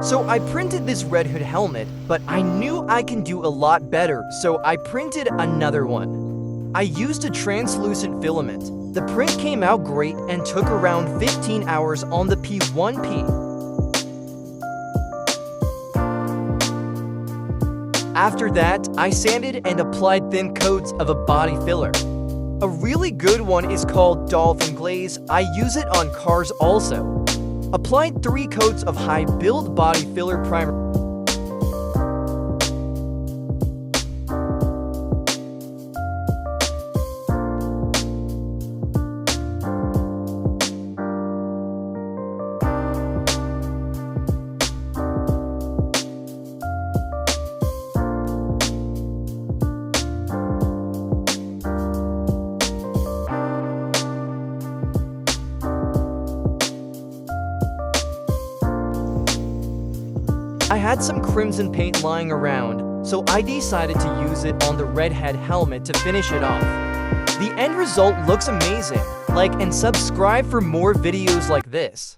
So I printed this Red Hood helmet, but I knew I can do a lot better, so I printed another one. I used a translucent filament. The print came out great and took around 15 hours on the P1P. After that, I sanded and applied thin coats of a body filler. A really good one is called Dolphin Glaze. I use it on cars also. Applied 3 coats of high build body filler primer. I had some crimson paint lying around, so I decided to use it on the redhead helmet to finish it off. The end result looks amazing. Like and subscribe for more videos like this.